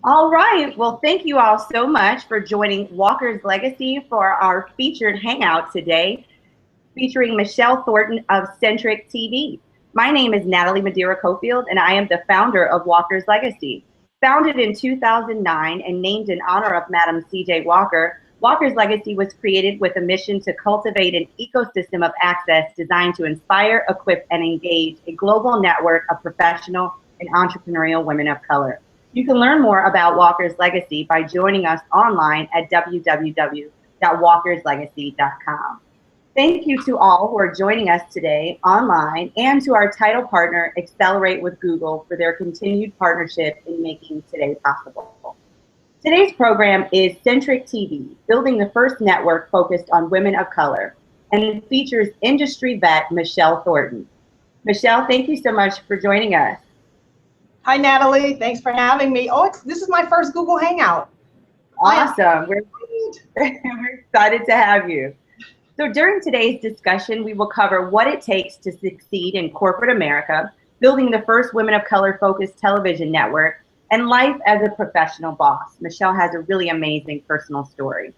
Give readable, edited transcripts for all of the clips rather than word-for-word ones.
All right. Well, thank you all so much for joining Walker's Legacy for our featured hangout today, featuring Michele Thornton of Centric TV. My name is Natalie Madeira Cofield, and I am the founder of Walker's Legacy. Founded in 2009 and named in honor of Madam C.J. Walker, Walker's Legacy was created with a mission to cultivate an ecosystem of access designed to inspire, equip, and engage a global network of professional and entrepreneurial women of color. You can learn more about Walker's Legacy by joining us online at www.walkerslegacy.com. Thank you to all who are joining us today online and to our title partner, Accelerate with Google, for their continued partnership in making today possible. Today's program is Centric TV, building the first network focused on women of color, and it features industry vet Michele Thornton. Michele, thank you so much for joining us. Hi, Natalie. Thanks for having me. Oh, this is my first Google Hangout. Awesome. We're excited to have you. So during today's discussion, we will cover what it takes to succeed in corporate America, building the first women of color focused television network, and life as a professional boss. Michele has a really amazing personal story.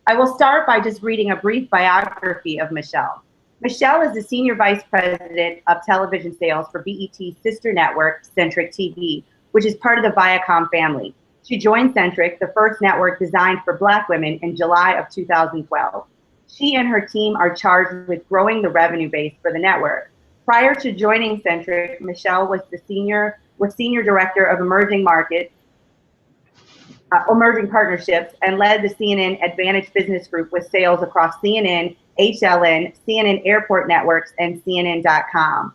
I will start by just reading a brief biography of Michele. Michele is the Senior Vice President of Television Sales for BET's sister network, Centric TV, which is part of the Viacom family. She joined Centric, the first network designed for Black women, in July of 2012. She and her team are charged with growing the revenue base for the network. Prior to joining Centric, Michele was Senior Director of Emerging Partnerships, and led the CNN Advantage Business Group with sales across CNN, HLN, CNN Airport Networks, and CNN.com.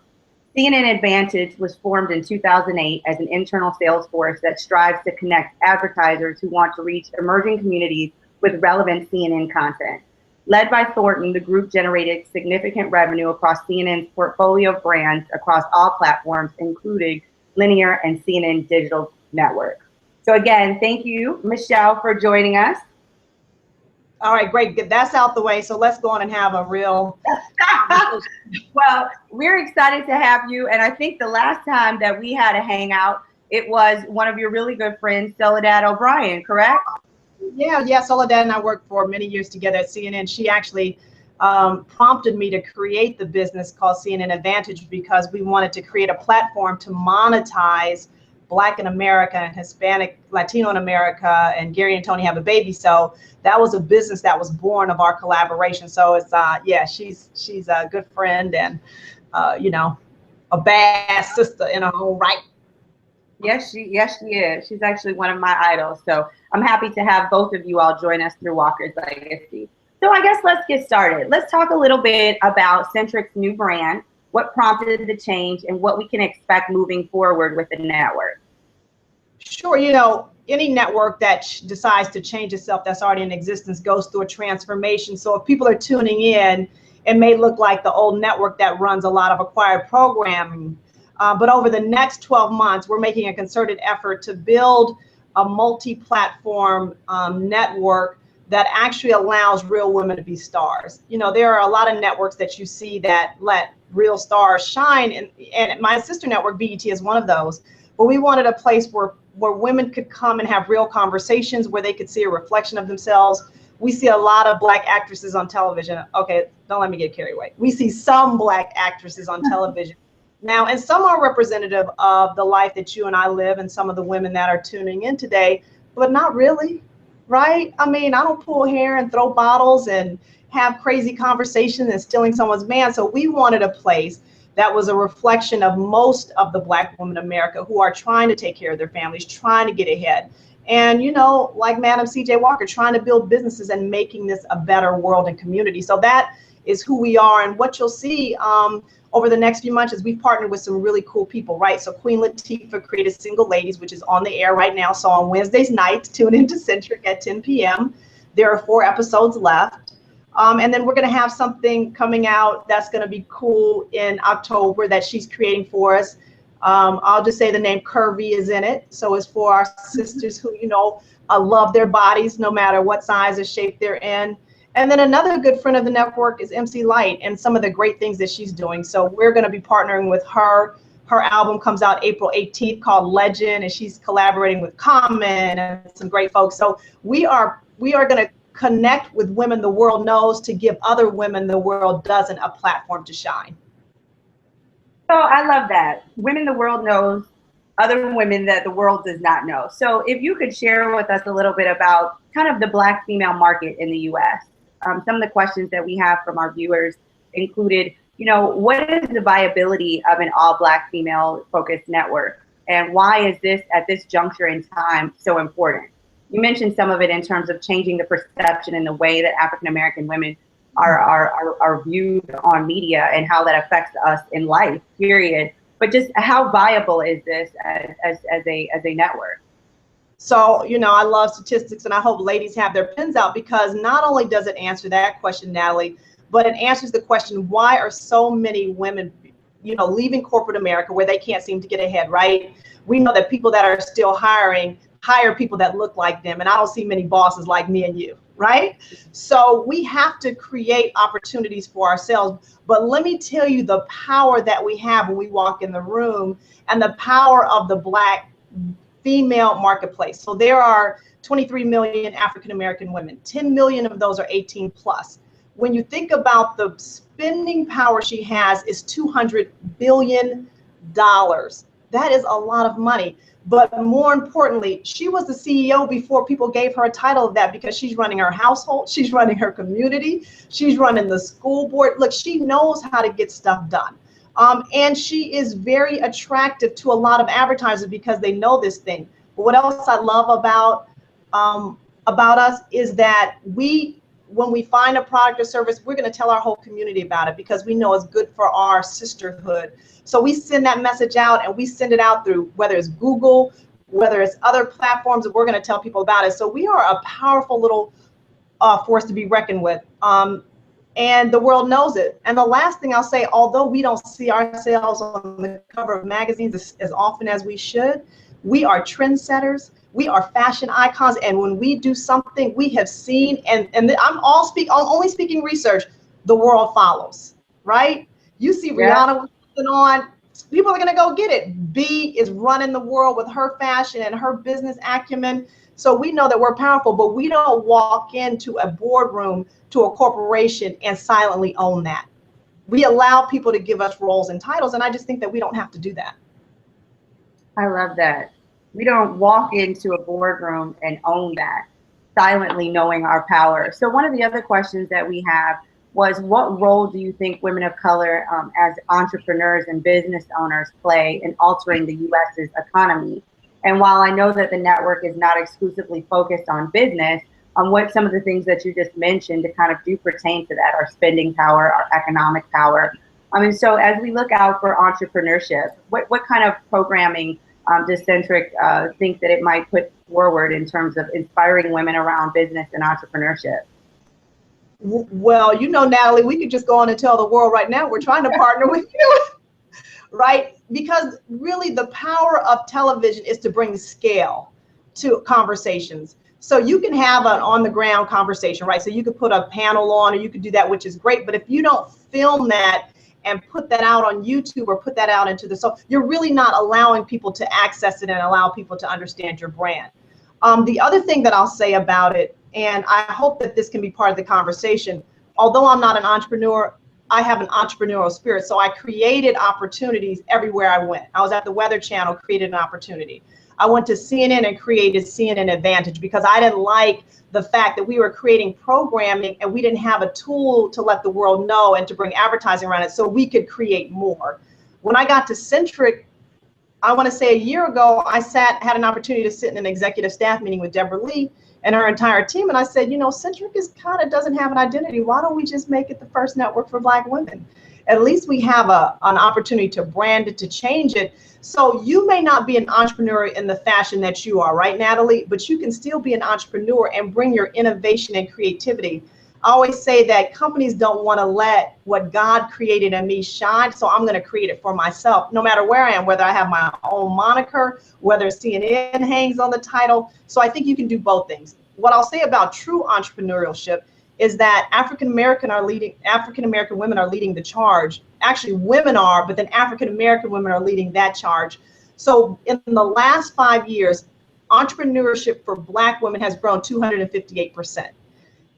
CNN Advantage was formed in 2008 as an internal sales force that strives to connect advertisers who want to reach emerging communities with relevant CNN content. Led by Thornton, the group generated significant revenue across CNN's portfolio of brands across all platforms, including linear and CNN digital networks. So again, thank you, Michele, for joining us. All right, great. That's out the way. So let's go on and have a real. Well, we're excited to have you. And I think the last time that we had a hangout, it was one of your really good friends, Soledad O'Brien, correct? Yeah. Soledad and I worked for many years together at CNN. She actually prompted me to create the business called CNN Advantage because we wanted to create a platform to monetize Black in America and Hispanic, Latino in America, and Gary and Tony have a baby. So that was a business that was born of our collaboration. So it's she's a good friend and a bad sister in her own right. Yes, she is. She's actually one of my idols. So I'm happy to have both of you all join us through Walker's Legacy. So I guess let's get started. Let's talk a little bit about Centric's new brand, what prompted the change, and what we can expect moving forward with the network. Sure. Any network that decides to change itself that's already in existence goes through a transformation. So if people are tuning in, it may look like the old network that runs a lot of acquired programming. But over the next 12 months, we're making a concerted effort to build a multi-platform network that actually allows real women to be stars. There are a lot of networks that you see that let real stars shine, and my sister network, BET, is one of those. But we wanted a place where women could come and have real conversations, where they could see a reflection of themselves. We see a lot of Black actresses on television. Okay, don't let me get carried away. We see some Black actresses on television now, and some are representative of the life that you and I live and some of the women that are tuning in today, but not really, right? I mean, I don't pull hair and throw bottles and have crazy conversations and stealing someone's man. So we wanted a place that was a reflection of most of the Black women in America who are trying to take care of their families, trying to get ahead. And, like Madam C.J. Walker, trying to build businesses and making this a better world and community. So that is who we are. And what you'll see over the next few months is we've partnered with some really cool people, right? So Queen Latifah created Single Ladies, which is on the air right now. So on Wednesdays nights, tune into Centric at 10 p.m. There are 4 episodes left. And then we're going to have something coming out that's going to be cool in October that she's creating for us. I'll just say the name Curvy is in it. So it's for our sisters who, love their bodies no matter what size or shape they're in. And then another good friend of the network is MC Light and some of the great things that she's doing. So we're going to be partnering with her Her album comes out April 18th called Legend, and she's collaborating with Common and some great folks. So we are going to connect with women the world knows to give other women the world doesn't a platform to shine. So I love that. Women the world knows, other women that the world does not know. So if you could share with us a little bit about kind of the Black female market in the U.S. Some of the questions that we have from our viewers included, you know, what is the viability of an all Black female focused network? And why is this at this juncture in time so important? You mentioned some of it in terms of changing the perception and the way that African American women are viewed on media and how that affects us in life, period. But just how viable is this as a network? So, you know, I love statistics, and I hope ladies have their pens out, because not only does it answer that question, Natalie, but it answers the question, why are so many women, you know, leaving corporate America where they can't seem to get ahead, right? We know that people that are still hiring hire people that look like them, and I don't see many bosses like me and you, right? So we have to create opportunities for ourselves. But let me tell you the power that we have when we walk in the room, and the power of the Black female marketplace. So there are 23 million African American women. 10 million of those are 18 plus. When you think about the spending power she has is $200 billion. That is a lot of money. But more importantly, she was the CEO before people gave her a title of that, because she's running her household, she's running her community, she's running the school board. Look, she knows how to get stuff done. And she is very attractive to a lot of advertisers because they know this thing. But what else I love about us is that when we find a product or service, we're going to tell our whole community about it, because we know it's good for our sisterhood. So we send that message out, and we send it out through, whether it's Google, whether it's other platforms, that we're going to tell people about it. So we are a powerful little force to be reckoned with. And the world knows it. And the last thing I'll say, although we don't see ourselves on the cover of magazines as often as we should, we are trendsetters. We are fashion icons, and when we do something we have seen, and I'm only speaking research, the world follows, right? You see Rihanna with something on, people are gonna go get it. B is running the world with her fashion and her business acumen. So we know that we're powerful, but we don't walk into a boardroom to a corporation and silently own that. We allow people to give us roles and titles, and I just think that we don't have to do that. I love that. We don't walk into a boardroom and own that, silently knowing our power. So one of the other questions that we have was, what role do you think women of color as entrepreneurs and business owners play in altering the US's economy? And while I know that the network is not exclusively focused on business, what some of the things that you just mentioned to kind of do pertain to that, our spending power, our economic power. So as we look out for entrepreneurship, what kind of programming does Centric think that it might put forward in terms of inspiring women around business and entrepreneurship? Well, you know, Natalie, we could just go on and tell the world right now we're trying to partner with you, right? Because really the power of television is to bring scale to conversations. So you can have an on-the-ground conversation, right? So you could put a panel on, or you could do that, which is great. But if you don't film that and put that out on YouTube or put that out into so you're really not allowing people to access it and allow people to understand your brand. The other thing that I'll say about it, and I hope that this can be part of the conversation, although I'm not an entrepreneur, I have an entrepreneurial spirit. So I created opportunities everywhere I went. I was at the Weather Channel, created an opportunity. I went to CNN and created CNN Advantage, because I didn't like the fact that we were creating programming and we didn't have a tool to let the world know and to bring advertising around it so we could create more. When I got to Centric, I want to say a year ago, I had an opportunity to sit in an executive staff meeting with Deborah Lee and her entire team. And I said, you know, Centric doesn't have an identity. Why don't we just make it the first network for Black women? At least we have an opportunity to brand it, to change it. So you may not be an entrepreneur in the fashion that you are, right, Natalie? But you can still be an entrepreneur and bring your innovation and creativity. I always say that companies don't want to let what God created in me shine, so I'm going to create it for myself, no matter where I am, whether I have my own moniker, whether CNN hangs on the title. So I think you can do both things. What I'll say about true entrepreneurship is that African American women are leading the charge. Actually, women are, but then African American women are leading that charge. So in the last 5 years, entrepreneurship for Black women has grown 258%.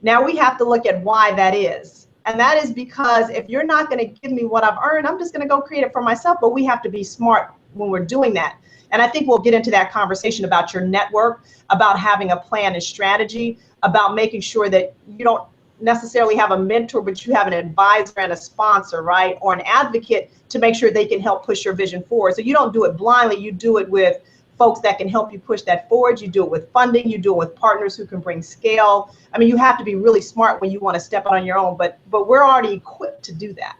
Now we have to look at why that is. And that is because if you're not going to give me what I've earned, I'm just going to go create it for myself. But we have to be smart when we're doing that. And I think we'll get into that conversation about your network, about having a plan and strategy, about making sure that you don't necessarily have a mentor, but you have an advisor and a sponsor, right? Or an advocate to make sure they can help push your vision forward. So you don't do it blindly. You do it with folks that can help you push that forward. You do it with funding. You do it with partners who can bring scale. I mean, you have to be really smart when you want to step out on your own, but we're already equipped to do that.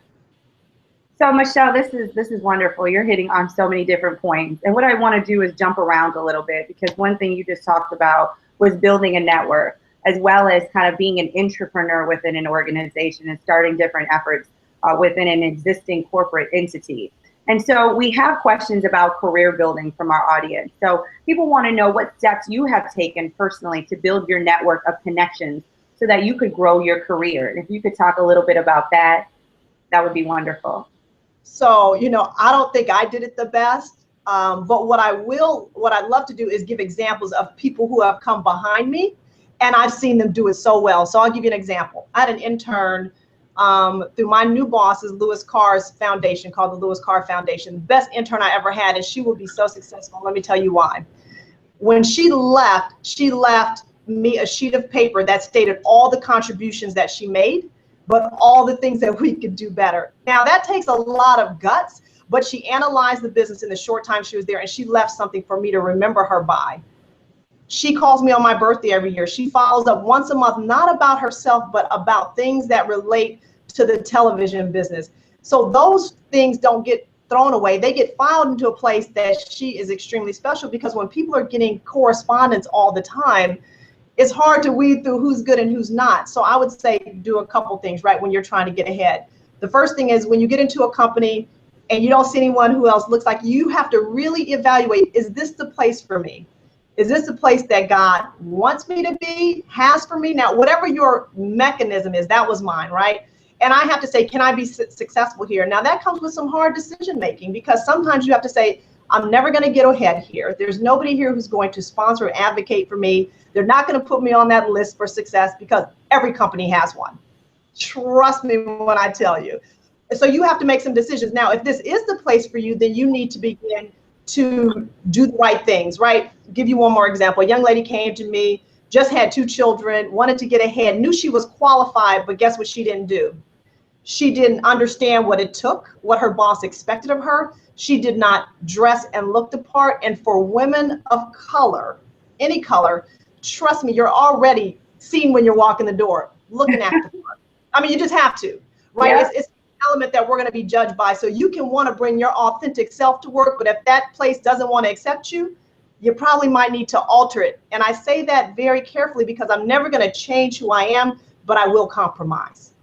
So Michele, this is wonderful. You're hitting on so many different points. And what I want to do is jump around a little bit, because one thing you just talked about was building a network, as well as kind of being an entrepreneur within an organization and starting different efforts within an existing corporate entity. And so we have questions about career building from our audience. So people want to know what steps you have taken personally to build your network of connections so that you could grow your career. And if you could talk a little bit about that, that would be wonderful. So, you know, I don't think I did it the best, but what I'd love to do is give examples of people who have come behind me, and I've seen them do it so well. So I'll give you an example. I had an intern through my new boss's Lewis Carr's foundation, called the Lewis Carr Foundation, the best intern I ever had, and she will be so successful. Let me tell you why. When she left me a sheet of paper that stated all the contributions that she made, but all the things that we could do better. Now that takes a lot of guts, but she analyzed the business in the short time she was there, and she left something for me to remember her by. She calls me on my birthday every year. She follows up once a month, not about herself, but about things that relate to the television business. So those things don't get thrown away. They get filed into a place that she is extremely special, because when people are getting correspondence all the time, it's hard to weed through who's good and who's not. So I would say do a couple things, right, when you're trying to get ahead. The first thing is, when you get into a company and you don't see anyone who else looks like you, have to really evaluate, is this the place for me? Is this the place that God wants me to be, has for me? Now, whatever your mechanism is, that was mine, right? And I have to say, can I be successful here? Now that comes with some hard decision making, because sometimes you have to say, I'm never going to get ahead here. There's nobody here who's going to sponsor or advocate for me. They're not going to put me on that list for success, because every company has one. Trust me when I tell you. So you have to make some decisions. Now, if this is the place for you, then you need to begin to do the right things, right? Give you one more example. A young lady came to me, just had 2 children, wanted to get ahead, knew she was qualified, but guess what she didn't do? She didn't understand what it took, what her boss expected of her. She did not dress and look the part. And for women of color, any color, trust me, you're already seen when you're walking the door, looking at the part. I mean, you just have to, right? Yeah. It's an element that we're going to be judged by. So you can want to bring your authentic self to work, but if that place doesn't want to accept you, you probably might need to alter it. And I say that very carefully, because I'm never going to change who I am, but I will compromise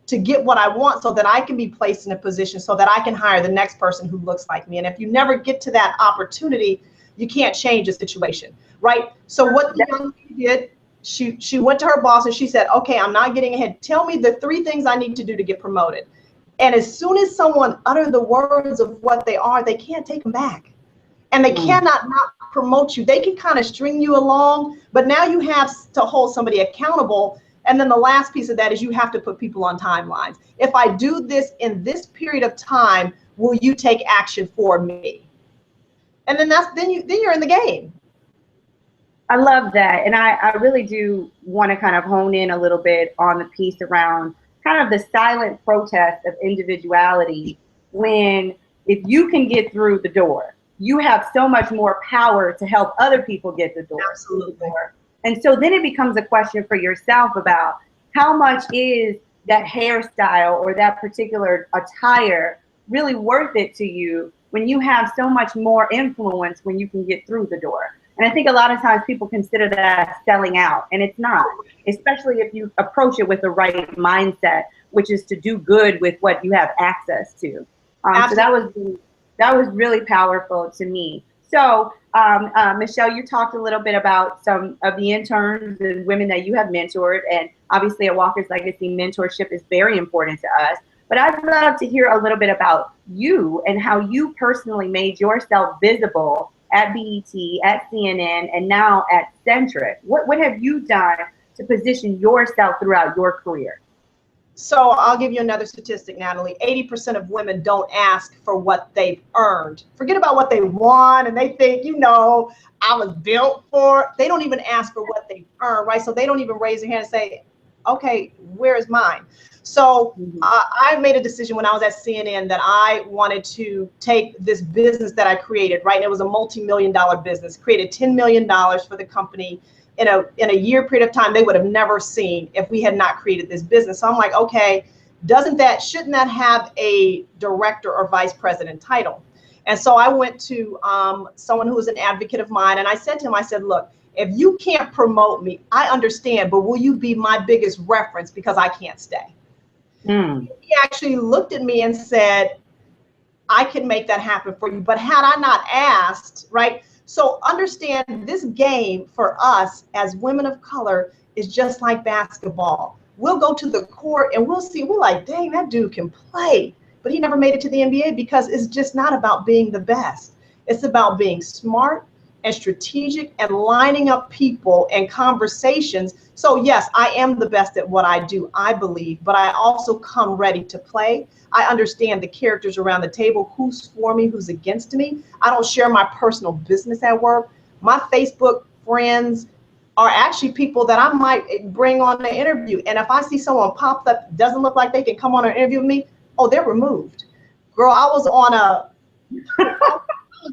to get what I want, so that I can be placed in a position so that I can hire the next person who looks like me. And if you never get to that opportunity, you can't change the situation, right? So what the young lady did, she went to her boss and she said, okay, I'm not getting ahead. Tell me the 3 things I need to do to get promoted. And as soon as someone utters the words of what they are, they can't take them back. And they cannot not promote you. They can kind of string you along, but now you have to hold somebody accountable. And then the last piece of that is you have to put people on timelines. If I do this in this period of time, will you take action for me? And then you're in the game. I love that. And I really do want to kind of hone in a little bit on the piece around kind of the silent protest of individuality, when if you can get through the door, you have so much more power to help other people get the door. Absolutely. And so then it becomes a question for yourself about how much is that hairstyle or that particular attire really worth it to you when you have so much more influence when you can get through the door. And I think a lot of times people consider that selling out, and it's not, especially if you approach it with the right mindset, which is to do good with what you have access to. So that was really powerful to me. So, Michele, you talked a little bit about some of the interns and women that you have mentored, and obviously at Walker's Legacy, mentorship is very important to us. But I'd love to hear a little bit about you and how you personally made yourself visible at BET, at CNN, and now at Centric. What have you done to position yourself throughout your career? So I'll give you another statistic, Natalie. 80% of women don't ask for what they've earned. Forget about what they want, and they think, you know, I was built for. They don't even ask for what they've earned, right? So they don't even raise their hand and say, okay, where is mine? So I made a decision when I was at CNN that I wanted to take this business that I created, right? And it was a multi-million-dollar business, created $10 million for the company in a year period of time they would have never seen if we had not created this business. So I'm like, okay, shouldn't that have a director or vice president title? And so I went to someone who was an advocate of mine, and I said to him, I said, look, if you can't promote me, I understand, but will you be my biggest reference because I can't stay? He actually looked at me and said, I can make that happen for you. But had I not asked, right? So understand, this game for us as women of color is just like basketball. We'll go to the court and we'll see, we're like, dang, that dude can play, but he never made it to the NBA because it's just not about being the best. It's about being smart and strategic and lining up people and conversations. So yes, I am the best at what I do, I believe, but I also come ready to play. I understand the characters around the table, who's for me, who's against me. I don't share my personal business at work. My Facebook friends are actually people that I might bring on an interview. And if I see someone pop up, doesn't look like they can come on an interview with me, oh, they're removed. Girl, I was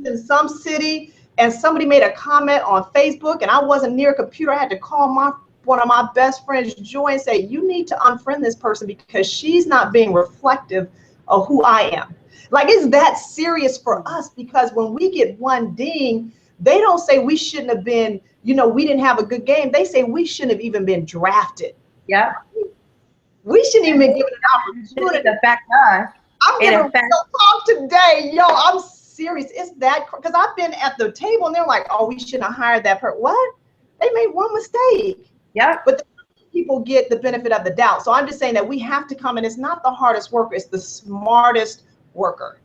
in some city and somebody made a comment on Facebook and I wasn't near a computer. I had to call one of my best friends, Joy, and say, you need to unfriend this person because she's not being reflective of who I am. Like, it's that serious for us, because when we get one ding, they don't say we shouldn't have been, you know, we didn't have a good game. They say we shouldn't have even been drafted. Yeah. We shouldn't even be given an opportunity. It affects us. I'm getting a real talk today. Yo, I'm serious. It's that, because I've been at the table and they're like, oh, we shouldn't have hired that person. What? They made one mistake. Yeah. But people get the benefit of the doubt. So I'm just saying that we have to come, and it's not the hardest worker, it's the smartest worker.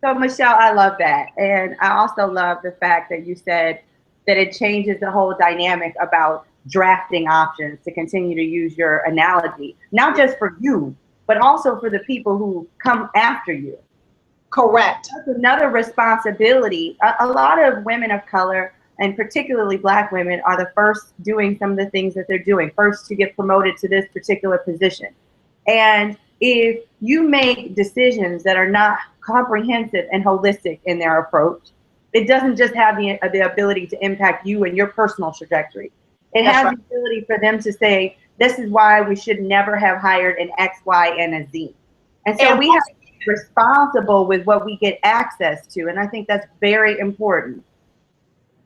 So Michele, I love that. And I also love the fact that you said that it changes the whole dynamic about drafting options, to continue to use your analogy, not just for you, but also for the people who come after you. Correct. That's another responsibility. A lot of women of color, and particularly Black women, are the first doing some of the things that they're doing, first to get promoted to this particular position. And if you make decisions that are not comprehensive and holistic in their approach, it doesn't just have the ability to impact you and your personal trajectory. It has the ability for them to say, this is why we should never have hired an X, Y, and a Z. And so we have to be responsible with what we get access to. And I think that's very important.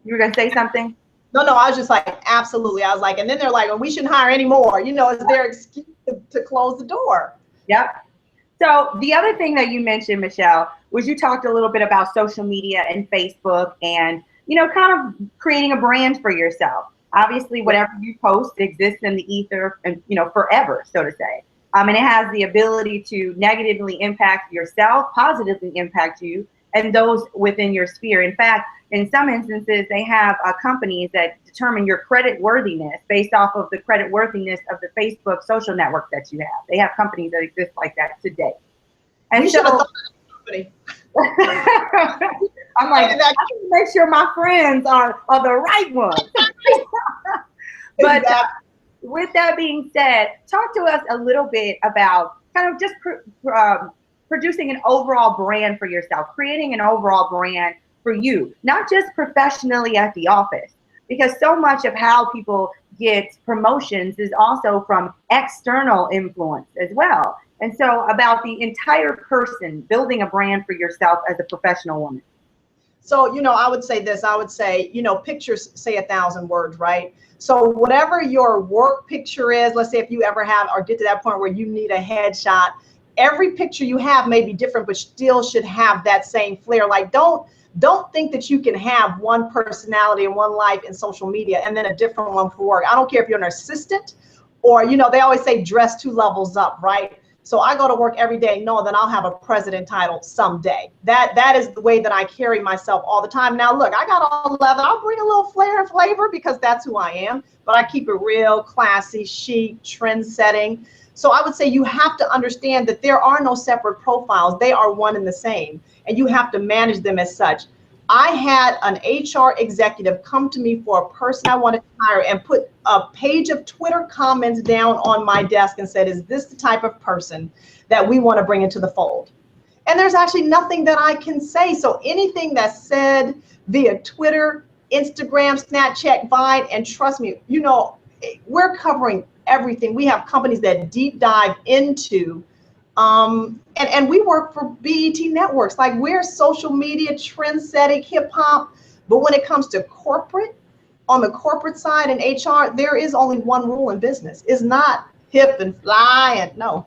You were going to say something? No, I was just like, absolutely. I was like, and then they're like, well, we shouldn't hire anymore. You know, it's their excuse to close the door. Yep. So the other thing that you mentioned, Michele, was you talked a little bit about social media and Facebook and, you know, kind of creating a brand for yourself. Obviously, whatever you post exists in the ether and, you know, forever, so to say. And it has the ability to negatively impact yourself, positively impact you, and those within your sphere. In fact, in some instances, they have companies that determine your credit worthiness based off of the credit worthiness of the Facebook social network that you have. They have companies that exist like that today. And so I'm like, I need to make sure my friends are the right ones. But with that being said, talk to us a little bit about kind of just producing an overall brand for yourself, creating an overall brand for you, not just professionally at the office, because so much of how people get promotions is also from external influence as well. And so about the entire person, building a brand for yourself as a professional woman. So, you know, I would say this, I would say, you know, pictures say 1,000 words, right? So whatever your work picture is, let's say if you ever have or get to that point where you need a headshot, every picture you have may be different, but still should have that same flair. Like, don't Don't think that you can have one personality and one life in social media and then a different one for work. I don't care if you're an assistant or, you know, they always say dress 2 levels up, right? So I go to work every day knowing that I'll have a president title someday. That is the way that I carry myself all the time. Now, look, I got all leather. I'll bring a little flair and flavor because that's who I am. But I keep it real, classy, chic, trend setting. So I would say you have to understand that there are no separate profiles. They are one and the same. And you have to manage them as such. I had an HR executive come to me for a person I wanted to hire and put a page of Twitter comments down on my desk and said, is this the type of person that we want to bring into the fold? And there's actually nothing that I can say. So anything that's said via Twitter, Instagram, Snapchat, Vine, and trust me, you know, we're covering everything. We have companies that deep dive into and we work for BET networks. Like, we're social media, trend setting, hip hop. But when it comes to corporate, on the corporate side and HR, there is only one rule in business. It's not hip and fly and no.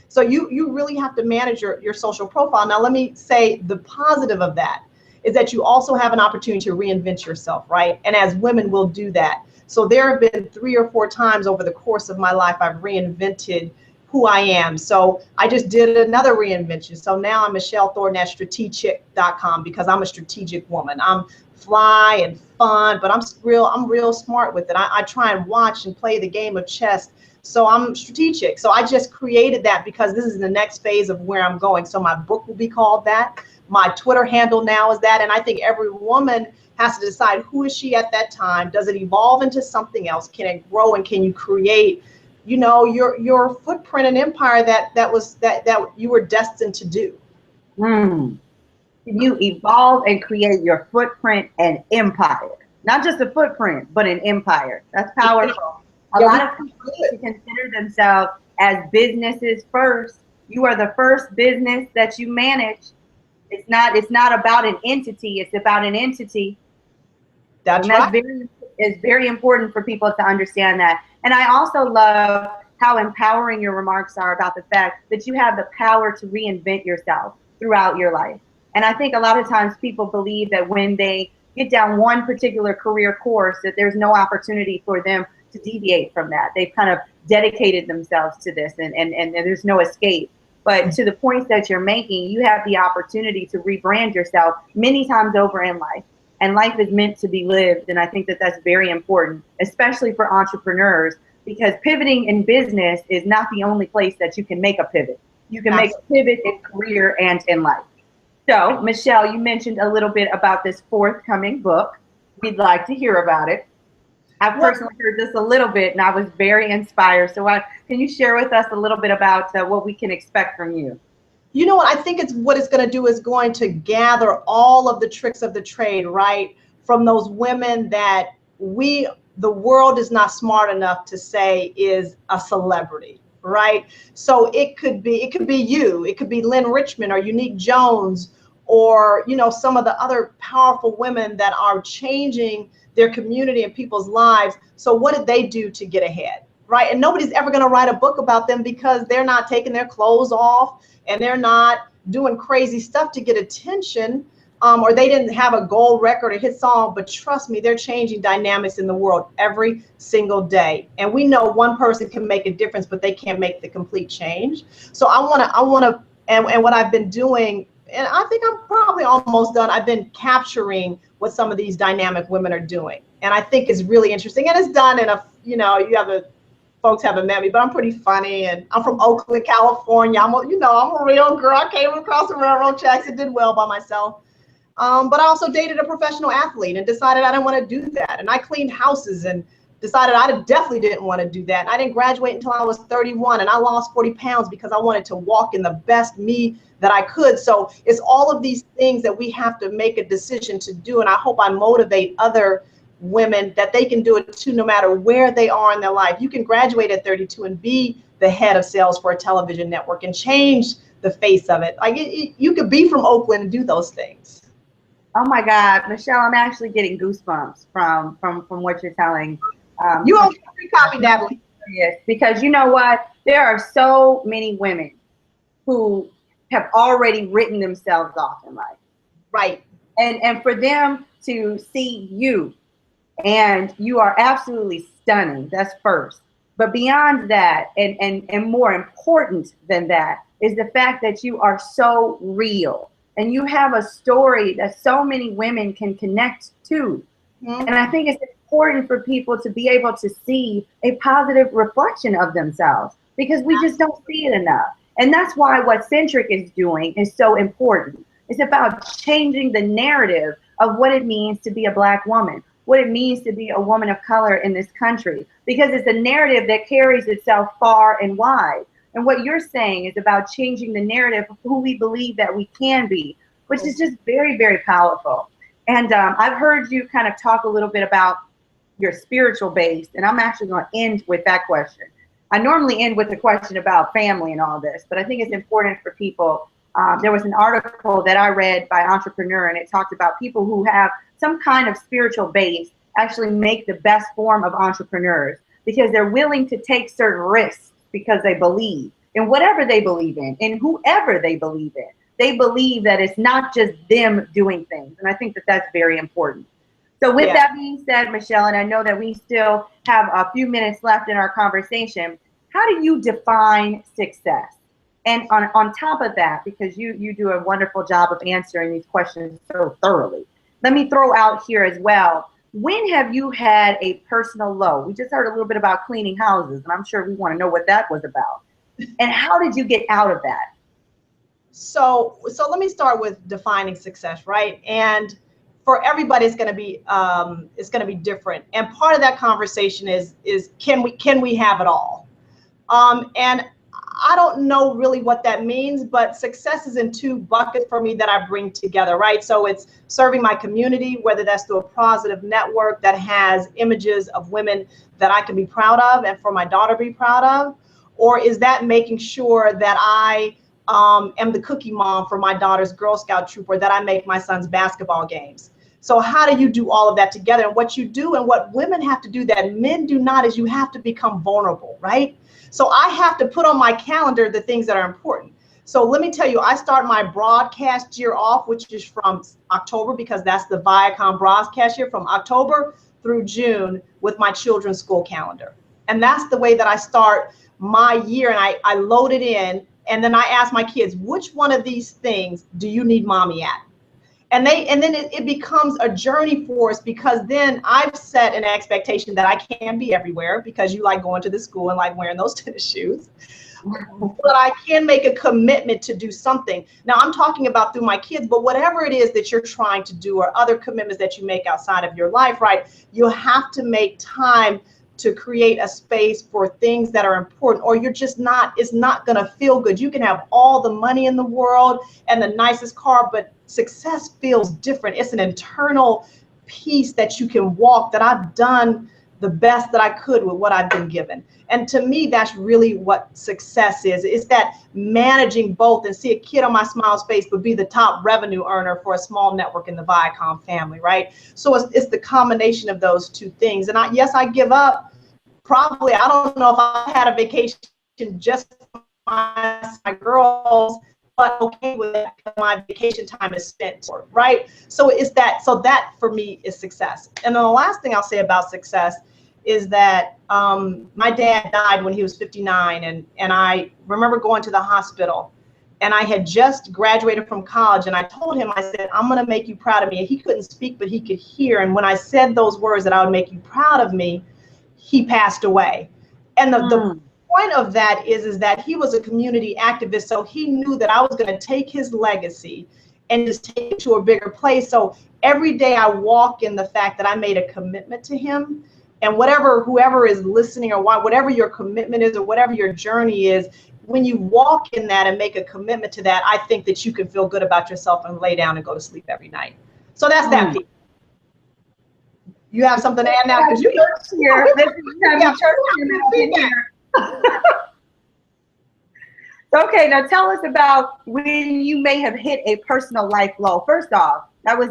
So you really have to manage your social profile. Now, let me say the positive of that is that you also have an opportunity to reinvent yourself, right? And as women, we'll do that. So there have been 3 or 4 times over the course of my life I've reinvented who I am. So I just did another reinvention. So now I'm Michele Thornton at strategic.com because I'm a strategic woman. I'm fly and fun, but I'm real smart with it. I try and watch and play the game of chess. So I'm strategic. So I just created that because this is the next phase of where I'm going. So my book will be called that. My Twitter handle now is that. And I think every woman has to decide, who is she at that time? Does it evolve into something else? Can it grow, and can you create, you know, your footprint and empire that you were destined to do? You evolve and create your footprint and empire. Not just a footprint, but an empire. That's powerful. A lot of people need to consider themselves as businesses first. You are the first business that you manage. It's not about an entity, it's about an entity. That's right. It's very important for people to understand that. And I also love how empowering your remarks are about the fact that you have the power to reinvent yourself throughout your life. And I think a lot of times people believe that when they get down one particular career course, that there's no opportunity for them to deviate from that. They've kind of dedicated themselves to this and there's no escape. But to the points that you're making, you have the opportunity to rebrand yourself many times over in life. And life is meant to be lived. And I think that that's very important, especially for entrepreneurs, because pivoting in business is not the only place that you can make a pivot. You can make a pivot in career and in life. So, Michele, you mentioned a little bit about this forthcoming book. We'd like to hear about it. I personally heard this a little bit, and I was very inspired. So can you share with us a little bit about what we can expect from you? You know what, I think what it's going to do is going to gather all of the tricks of the trade, right? From those women that the world is not smart enough to say is a celebrity, right? So it could be you, it could be Lynn Richmond or Unique Jones, or, you know, some of the other powerful women that are changing their community and people's lives. So what did they do to get ahead, right? And nobody's ever going to write a book about them because they're not taking their clothes off and they're not doing crazy stuff to get attention, or they didn't have a gold record or hit song. But trust me, they're changing dynamics in the world every single day. And we know one person can make a difference, but they can't make the complete change. So I want to, and what I've been doing, and I think I'm probably almost done, I've been capturing what some of these dynamic women are doing. And I think it's really interesting. And it's done in folks haven't met me, but I'm pretty funny, and I'm from Oakland, California. I'm a real girl. I came across the railroad tracks and did well by myself. But I also dated a professional athlete and decided I didn't want to do that. And I cleaned houses and decided I definitely didn't want to do that. And I didn't graduate until I was 31, and I lost 40 pounds because I wanted to walk in the best me that I could. So it's all of these things that we have to make a decision to do. And I hope I motivate other women that they can do it too, no matter where they are in their life. You can graduate at 32 and be the head of sales for a television network and change the face of it. Like you could be from Oakland and do those things. Oh my God, Michele, I'm actually getting goosebumps from what you're telling. You owe me a free copy, Natalie. Yes, because you know what? There are so many women who have already written themselves off in life. Right. And for them to see you, and you are absolutely stunning. That's first. But beyond that, and more important than that, is the fact that you are so real. And you have a story that so many women can connect to. Mm-hmm. And I think it's important for people to be able to see a positive reflection of themselves, because we just don't see it enough. And that's why what Centric is doing is so important. It's about changing the narrative of what it means to be a Black woman, what it means to be a woman of color in this country, because it's a narrative that carries itself far and wide. And what you're saying is about changing the narrative of who we believe that we can be, which is just very, very powerful. And I've heard you kind of talk a little bit about your spiritual base, and I'm actually going to end with that question. I normally end with a question about family and all this, but I think it's important for people. There was an article that I read by Entrepreneur, and it talked about people who have some kind of spiritual base actually make the best form of entrepreneurs, because they're willing to take certain risks because they believe in whatever they believe in whoever they believe in. They believe that it's not just them doing things. And I think that that's very important. So with that being said, Michele, and I know that we still have a few minutes left in our conversation, how do you define success? And on top of that, because you do a wonderful job of answering these questions so thoroughly, let me throw out here as well, when have you had a personal low? We just heard a little bit about cleaning houses, and I'm sure we want to know what that was about. And how did you get out of that? So let me start with defining success, right? And for everybody, it's going to be different. And part of that conversation is can we have it all? And I don't know really what that means, but success is in two buckets for me that I bring together, right? So it's serving my community, whether that's through a positive network that has images of women that I can be proud of and for my daughter to be proud of, or is that making sure that I am the cookie mom for my daughter's Girl Scout troop, or that I make my son's basketball games? So how do you do all of that together? And what you do and what women have to do that men do not is you have to become vulnerable, right? So I have to put on my calendar the things that are important. So let me tell you, I start my broadcast year off, which is from October, because that's the Viacom broadcast year, from October through June, with my children's school calendar. And that's the way that I start my year, and I load it in, and then I ask my kids, which one of these things do you need mommy at? And then it becomes a journey for us, because then I've set an expectation that I can't be everywhere, because you like going to the school and like wearing those tennis shoes. But I can make a commitment to do something. Now I'm talking about through my kids, but whatever it is that you're trying to do, or other commitments that you make outside of your life, right? You'll have to make time to create a space for things that are important, or you're just not, it's not gonna feel good. You can have all the money in the world and the nicest car, but success feels different. It's an internal piece that you can walk, that I've done the best that I could with what I've been given. And to me, that's really what success is. It's that managing both, and see a kid on my Smiles face, but be the top revenue earner for a small network in the Viacom family, right? So it's the combination of those two things. And yes, I give up. Probably, I don't know if I had a vacation just for my girls, but okay with it, my vacation time is spent, right? So it's that, so that for me is success. And then the last thing I'll say about success is that my dad died when he was 59, and I remember going to the hospital, and I had just graduated from college, and I told him, I said, I'm gonna make you proud of me. And he couldn't speak, but he could hear. And when I said those words, that I would make you proud of me, he passed away. And the point of that is that he was a community activist, so he knew that I was going to take his legacy and just take it to a bigger place. So every day I walk in the fact that I made a commitment to him, and whoever is listening, or whatever your commitment is, or whatever your journey is, when you walk in that and make a commitment to that, I think that you can feel good about yourself and lay down and go to sleep every night. So that's that piece. You have something to add now? Because you here. Okay, now tell us about when you may have hit a personal life low. First off, that was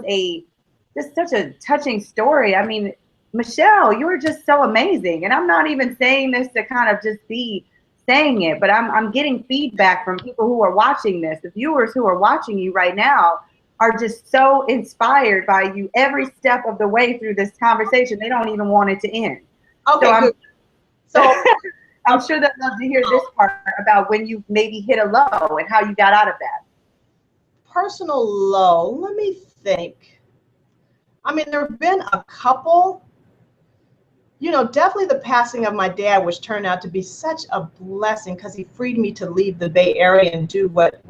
just such a touching story. I mean, Michele, you were just so amazing. And I'm not even saying this to kind of just be saying it, but I'm getting feedback from people who are watching this, the viewers who are watching you right now, are just so inspired by you every step of the way through this conversation. They don't even want it to end. Okay, good. So I'm sure they'd love to hear this part about when you maybe hit a low and how you got out of that. Personal low, let me think. I mean, there have been a couple. You know, definitely the passing of my dad, which turned out to be such a blessing because he freed me to leave the Bay Area and do what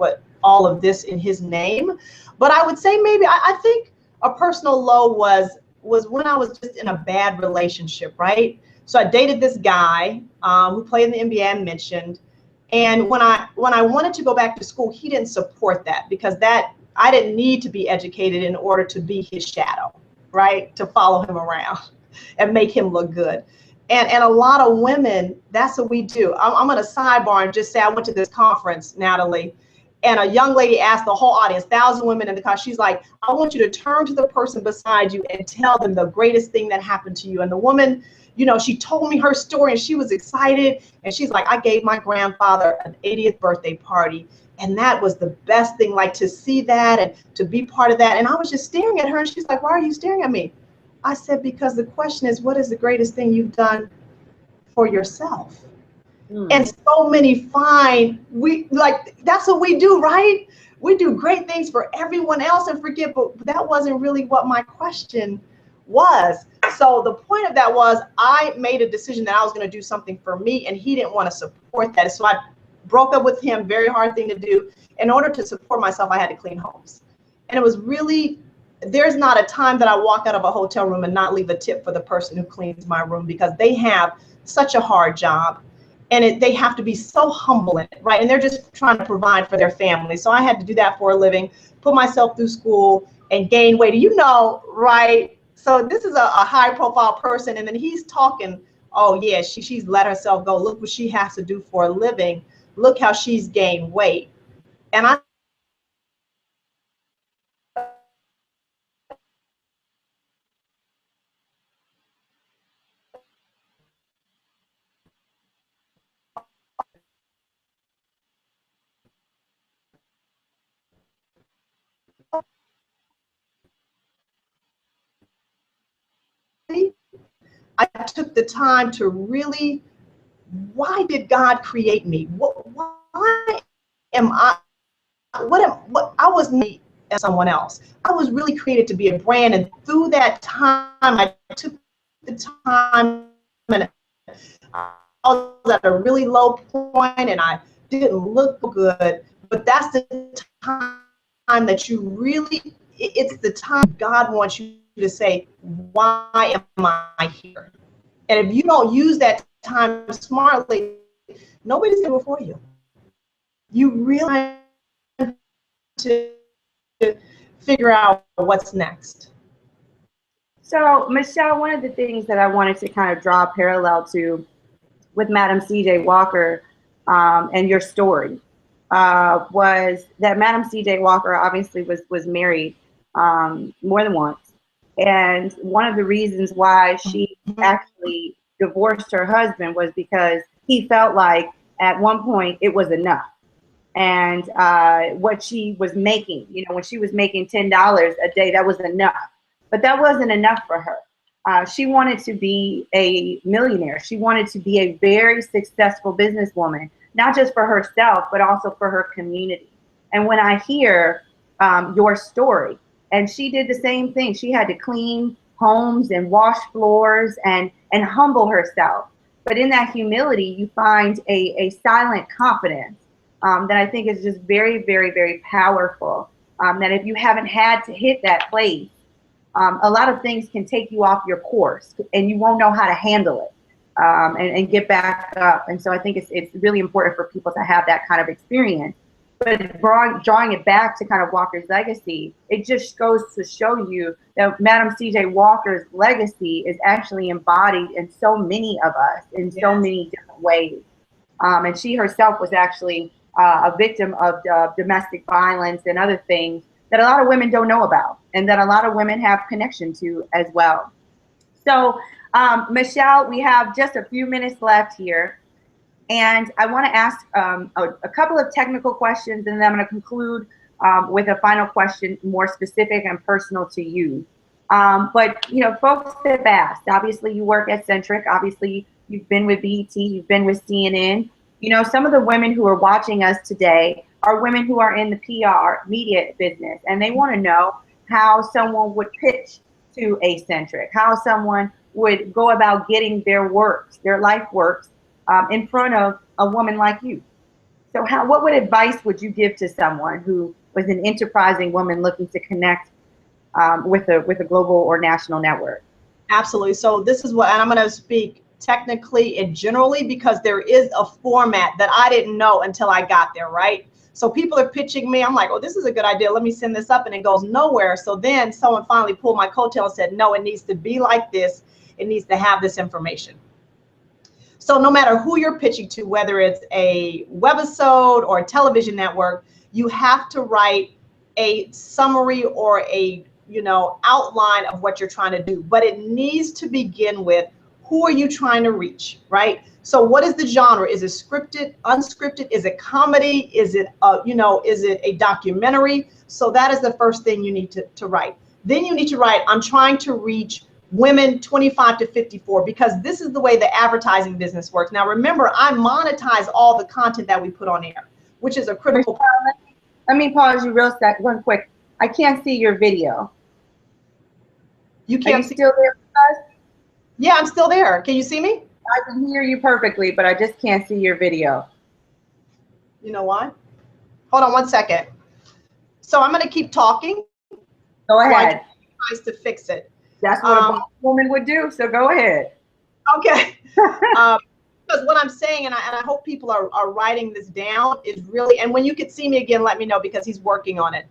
all of this in his name. But I would say maybe I think a personal low was when I was just in a bad relationship, right? So I dated this guy who played in the NBA I mentioned, and when I wanted to go back to school, he didn't support that because that I didn't need to be educated in order to be his shadow, right? To follow him around and make him look good. And a lot of women, that's what we do. I'm going to sidebar and just say I went to this conference, Natalie, and a young lady asked the whole audience, 1,000 women in the car, she's like, I want you to turn to the person beside you and tell them the greatest thing that happened to you. And the woman, you know, she told me her story and she was excited. And she's like, I gave my grandfather an 80th birthday party. And that was the best thing, like to see that and to be part of that. And I was just staring at her and she's like, why are you staring at me? I said, because the question is, what is the greatest thing you've done for yourself? And so many find that's what we do, right? We do great things for everyone else and forget, but that wasn't really what my question was. So the point of that was I made a decision that I was going to do something for me and he didn't want to support that. So I broke up with him, very hard thing to do. In order to support myself, I had to clean homes. And it was really, there's not a time that I walk out of a hotel room and not leave a tip for the person who cleans my room because they have such a hard job and they have to be so humble in it, right? And they're just trying to provide for their family. So I had to do that for a living, put myself through school and gain weight, you know, right? So this is a high profile person. And then he's talking, oh yeah, she's let herself go. Look what she has to do for a living. Look how she's gained weight. And I took the time to really, why did God create me? Why am I, what I was me as someone else. I was really created to be a brand. And through that time, I took the time and I was at a really low point and I didn't look good, but that's the time that you really, it's the time God wants you to say, why am I here? And if you don't use that time smartly, nobody's going to do it for you. You really have to figure out what's next. So, Michele, one of the things that I wanted to kind of draw a parallel to with Madam C.J. Walker and your story was that Madam C.J. Walker obviously was married more than once. And one of the reasons why she actually divorced her husband was because he felt like at one point it was enough. And what she was making, you know, when she was making $10 a day, that was enough. But that wasn't enough for her. She wanted to be a millionaire. She wanted to be a very successful businesswoman, not just for herself, but also for her community. And when I hear your story, and she did the same thing. She had to clean homes and wash floors and humble herself. But in that humility, you find a silent confidence that I think is just very, very, very powerful. That if you haven't had to hit that place, a lot of things can take you off your course and you won't know how to handle it and get back up. And so I think it's really important for people to have that kind of experience. But drawing it back to kind of Walker's legacy, it just goes to show you that Madam C.J. Walker's legacy is actually embodied in so many of us in so many different ways. And she herself was actually a victim of domestic violence and other things that a lot of women don't know about and that a lot of women have connection to as well. So, Michele, we have just a few minutes left here. And I want to ask a couple of technical questions, and then I'm going to conclude with a final question, more specific and personal to you. But folks have asked. Obviously, you work at Centric. Obviously, you've been with BET. You've been with CNN. Some of the women who are watching us today are women who are in the PR media business, and they want to know how someone would pitch to a Centric, how someone would go about getting their works, their life works, in front of a woman like you. So what advice would you give to someone who was an enterprising woman looking to connect with a global or national network? Absolutely. So this is what, and I'm going to speak technically and generally because there is a format that I didn't know until I got there, right? So people are pitching me. I'm like, oh, this is a good idea. Let me send this up, and it goes nowhere. So then someone finally pulled my coattail and said, no, it needs to be like this. It needs to have this information. So no matter who you're pitching to, whether it's a webisode or a television network, you have to write a summary or a outline of what you're trying to do. But it needs to begin with, who are you trying to reach, right? So what is the genre? Is it scripted, unscripted? Is it comedy? Is it is it a documentary? So that is the first thing you need to write. Then you need to write, I'm trying to reach women 25 to 54, because this is the way the advertising business works. Now, remember, I monetize all the content that we put on air, which is a critical part. Let me pause you one quick. I can't see your video. You can't see? Still there with us? Yeah, I'm still there. Can you see me? I can hear you perfectly, but I just can't see your video. You know why? Hold on one second. So I'm going to keep talking. Go ahead. Tries to fix it. That's what a boss woman would do. So go ahead. Okay. Because what I'm saying, and I hope people are writing this down, is really, and when you could see me again, let me know, because he's working on it.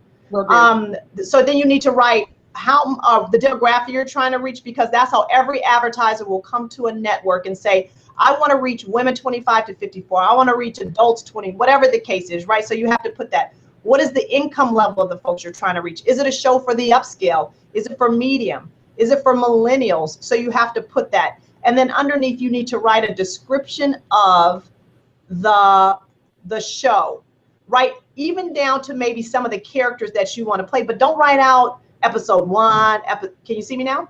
So then you need to write how the demographic you're trying to reach, because that's how every advertiser will come to a network and say, I want to reach women 25 to 54. I want to reach adults 20, whatever the case is, right? So you have to put that. What is the income level of the folks you're trying to reach? Is it a show for the upscale? Is it for medium? Is it for millennials? So you have to put that. And then underneath, you need to write a description of the show, right? Even down to maybe some of the characters that you want to play, but don't write out episode 1. Can you see me now?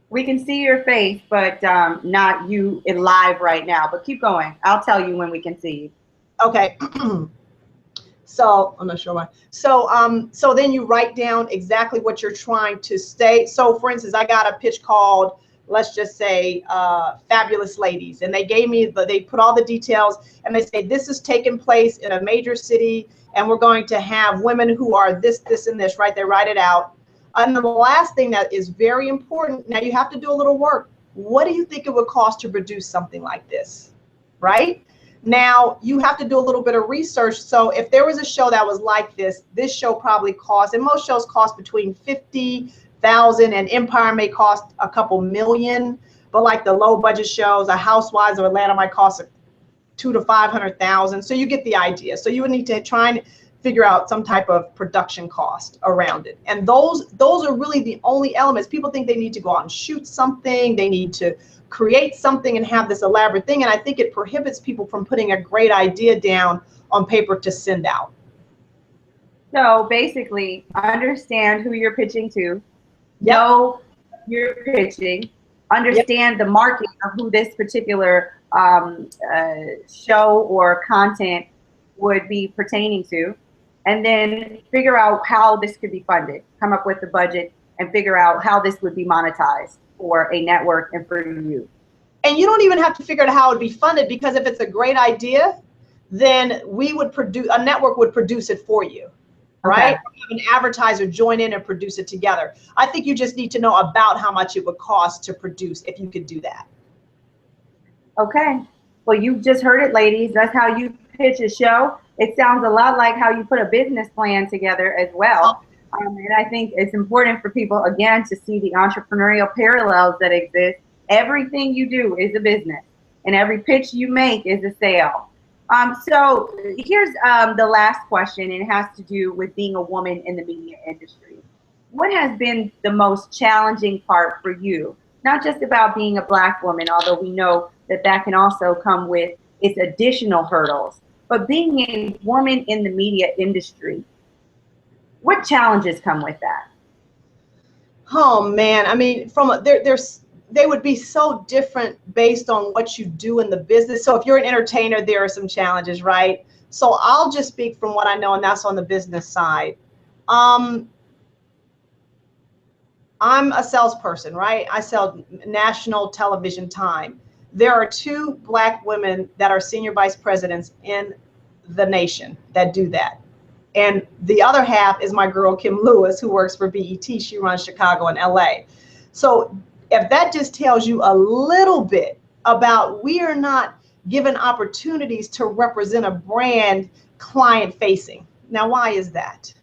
We can see your face, but not you in live right now. But keep going. I'll tell you when we can see you. Okay. So I'm not sure why. So then you write down exactly what you're trying to say. So for instance, I got a pitch called, let's just say, Fabulous Ladies, and they put all the details, and they say this is taking place in a major city, and we're going to have women who are this, this, and this, right? They write it out. And then the last thing that is very important, now you have to do a little work. What do you think it would cost to produce something like this, right? Now you have to do a little bit of research. So if there was a show that was like this show probably cost, and most shows cost between $50,000, and Empire may cost a couple million, but like the low budget shows, a Housewives of Atlanta might cost $200,000 to $500,000. So you get the idea. So you would need to try and figure out some type of production cost around it. And those are really the only elements. People think they need to go out and shoot something. They need to create something and have this elaborate thing. And I think it prohibits people from putting a great idea down on paper to send out. So basically, understand who you're pitching to. Yep. Know you're pitching. Understand the market of who this particular show or content would be pertaining to. And then figure out how this could be funded. Come up with the budget and figure out how this would be monetized for a network and for you. And you don't even have to figure out how it would be funded, because if it's a great idea, then a network would produce it for you, right? Have an advertiser join in and produce it together. I think you just need to know about how much it would cost to produce, if you could do that. Okay. Well, you just heard it, ladies. That's how you pitch a show. It sounds a lot like how you put a business plan together as well. And I think it's important for people, again, to see the entrepreneurial parallels that exist. Everything you do is a business, and every pitch you make is a sale. So here's the last question, and it has to do with being a woman in the media industry. What has been the most challenging part for you? Not just about being a Black woman, although we know that that can also come with its additional hurdles, but being a woman in the media industry. What challenges come with that? Oh man, I mean, they would be so different based on what you do in the business. So if you're an entertainer, there are some challenges, right? So I'll just speak from what I know, and that's on the business side. I'm a salesperson, right? I sell national television time. There are 2 Black women that are senior vice presidents in the nation that do that. And the other half is my girl, Kim Lewis, who works for BET. She runs Chicago and LA. So if that just tells you a little bit about, we are not given opportunities to represent a brand client facing. Now, why is that?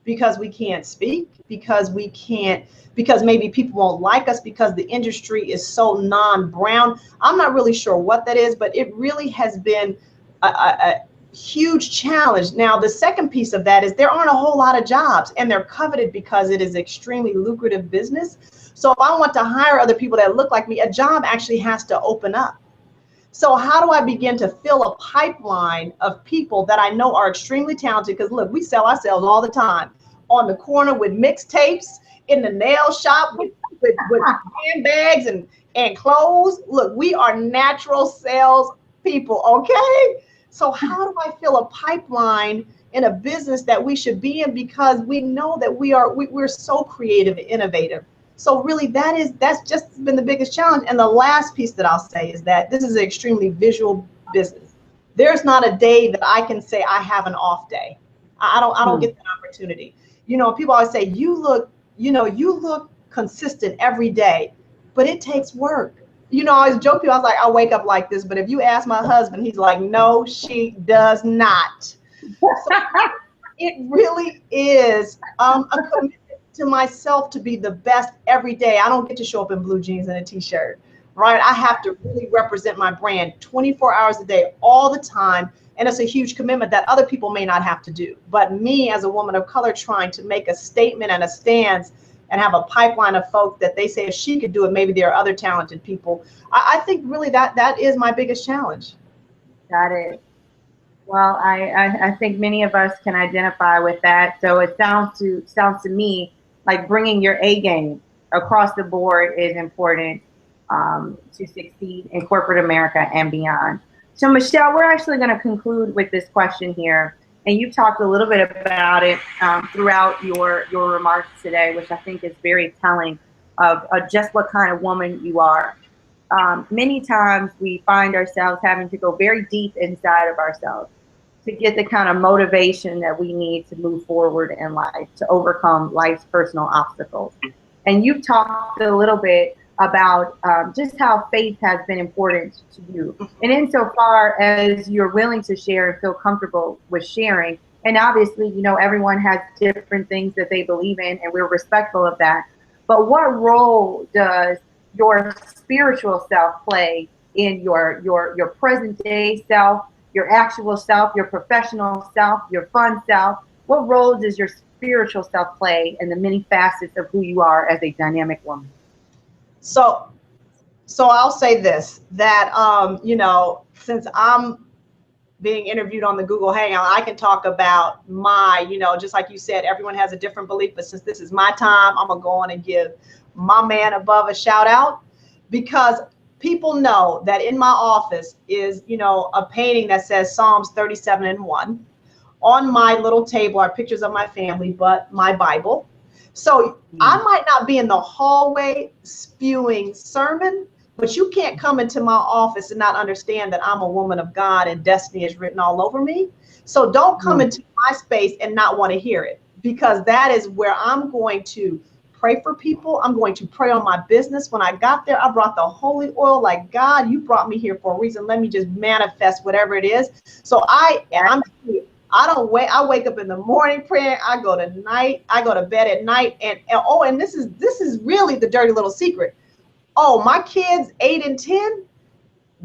Because we can't speak, because maybe people won't like us, because the industry is so non-brown. I'm not really sure what that is, but it really has been a huge challenge. Now, the second piece of that is there aren't a whole lot of jobs, and they're coveted because it is extremely lucrative business. So if I want to hire other people that look like me, a job actually has to open up. So how do I begin to fill a pipeline of people that I know are extremely talented? Because look, we sell ourselves all the time on the corner with mixtapes, in the nail shop with handbags and clothes. Look, we are natural sales people, okay? So how do I fill a pipeline in a business that we should be in, because we know that we're so creative and innovative? So really that's just been the biggest challenge. And the last piece that I'll say is that this is an extremely visual business. There's not a day that I can say I have an off day. I don't get that opportunity. You know, people always say, you look consistent every day, but it takes work. You know, I always joke people, I was like, I wake up like this, but if you ask my husband, he's like, no, she does not. So it really is a commitment to myself to be the best every day. I don't get to show up in blue jeans and a t-shirt, right? I have to really represent my brand 24 hours a day, all the time. And it's a huge commitment that other people may not have to do. But me as a woman of color trying to make a statement and a stance and have a pipeline of folks that they say if she could do it, maybe there are other talented people. I think really that is my biggest challenge. Got it. Well, I think many of us can identify with that. So it sounds to me like bringing your A game across the board is important to succeed in corporate America and beyond. So Michele, we're actually going to conclude with this question here. And you've talked a little bit about it throughout your remarks today, which I think is very telling of just what kind of woman you are. Many times we find ourselves having to go very deep inside of ourselves to get the kind of motivation that we need to move forward in life, to overcome life's personal obstacles. And you've talked a little bit about just how faith has been important to you. And insofar as you're willing to share and feel comfortable with sharing, and obviously, you know, everyone has different things that they believe in, and we're respectful of that. But what role does your spiritual self play in your present day self, your actual self, your professional self, your fun self? What role does your spiritual self play in the many facets of who you are as a dynamic woman? So I'll say this, that, you know, since I'm being interviewed on the Google Hangout, I can talk about my, you know, just like you said, everyone has a different belief, but since this is my time, I'm gonna go on and give my man above a shout out, because people know that in my office is, you know, a painting that says Psalms 37:1. On my little table are pictures of my family, but my Bible. So I might not be in the hallway spewing sermon, but you can't come into my office and not understand that I'm a woman of God and destiny is written all over me. So don't come into my space and not want to hear it, because that is where I'm going to pray for people. I'm going to pray on my business. When I got there, I brought the holy oil, like, God, you brought me here for a reason. Let me just manifest whatever it is. So I wake up in the morning praying. I go to bed at night. And this is really the dirty little secret. Oh, my kids 8 and 10.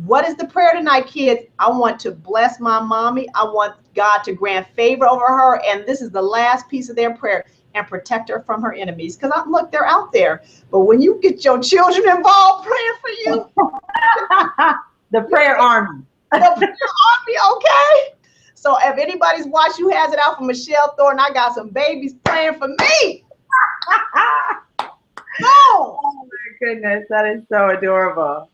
What is the prayer tonight, kids? I want to bless my mommy. I want God to grant favor over her. And this is the last piece of their prayer, and protect her from her enemies. Because look, they're out there. But when you get your children involved praying for you, the prayer army. The prayer army, okay? So if anybody's watching who has it out for Michele Thornton, I got some babies praying for me. No. Oh my goodness, that is so adorable.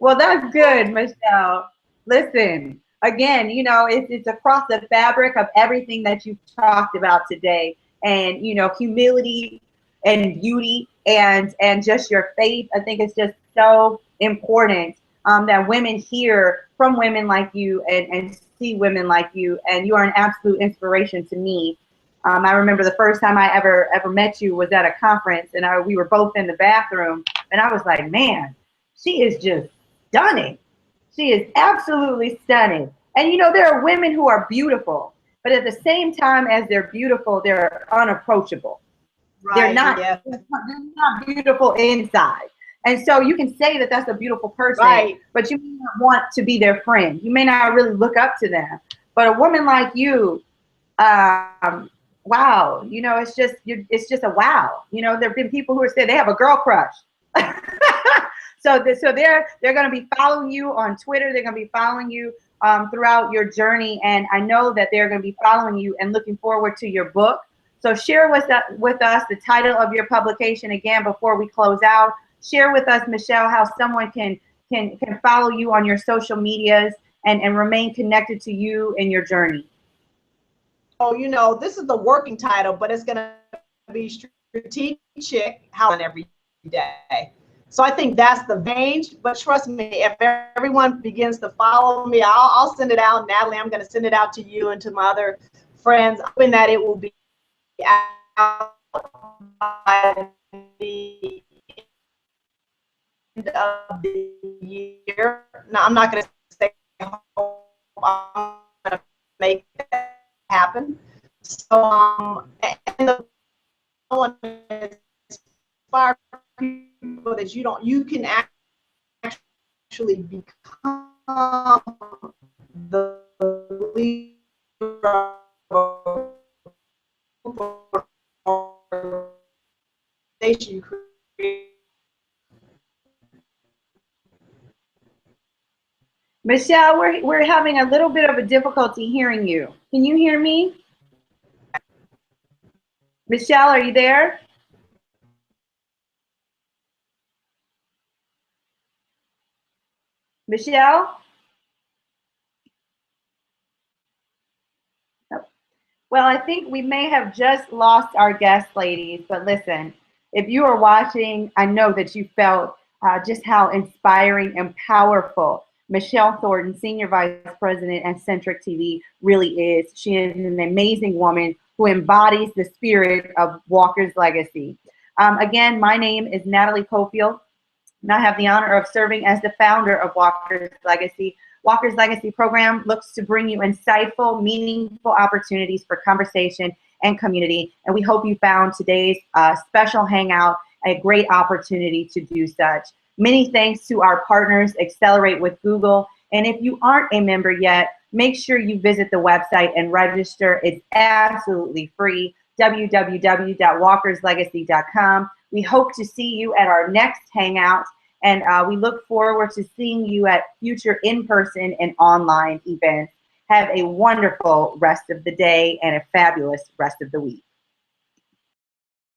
Well, that's good, Michele. Listen, again, you know, it's across the fabric of everything that you've talked about today, and you know, humility and beauty and just your faith. I think it's just so important that women hear from women like you and see women like you, and you are an absolute inspiration to me. I remember the first time I ever met you was at a conference, and we were both in the bathroom, and I was like, man, she is just stunning. She is absolutely stunning. And you know, there are women who are beautiful, but at the same time as they're beautiful, they're unapproachable. Right, they're not beautiful inside. And so you can say that that's a beautiful person, right, but you may not want to be their friend. You may not really look up to them. But a woman like you, wow, you know, it's just a wow. You know, there have been people who have said they have a girl crush. So they're going to be following you on Twitter. They're going to be following you throughout your journey, and I know that they're going to be following you and looking forward to your book. So share with us the title of your publication again before we close out. Share with us, Michele, how someone can follow you on your social medias and remain connected to you in your journey. Oh, you know, this is the working title, but it's going to be strategic, how and every day. So I think that's the range, but trust me, if everyone begins to follow me, I'll send it out. Natalie, I'm going to send it out to you and to my other friends, hoping that it will be out by the end of the year. Now, I'm not going to say hope, I'm going to make that happen. So, and the one is inspire people that you can actually become the leader of organization you create. Michele, we're having a little bit of a difficulty hearing you. Can you hear me? Michele, are you there? Michele? Well, I think we may have just lost our guest, ladies, but listen, if you are watching, I know that you felt just how inspiring and powerful Michele Thornton, Senior Vice President at Centric TV, really is. She is an amazing woman who embodies the spirit of Walker's legacy. Again, my name is Natalie Cofield, and I have the honor of serving as the founder of Walker's Legacy. Walker's Legacy program looks to bring you insightful, meaningful opportunities for conversation and community. And we hope you found today's special hangout a great opportunity to do such. Many thanks to our partners, Accelerate with Google. And if you aren't a member yet, make sure you visit the website and register. It's absolutely free, www.walkerslegacy.com. We hope to see you at our next hangout. And we look forward to seeing you at future in-person and online events. Have a wonderful rest of the day and a fabulous rest of the week.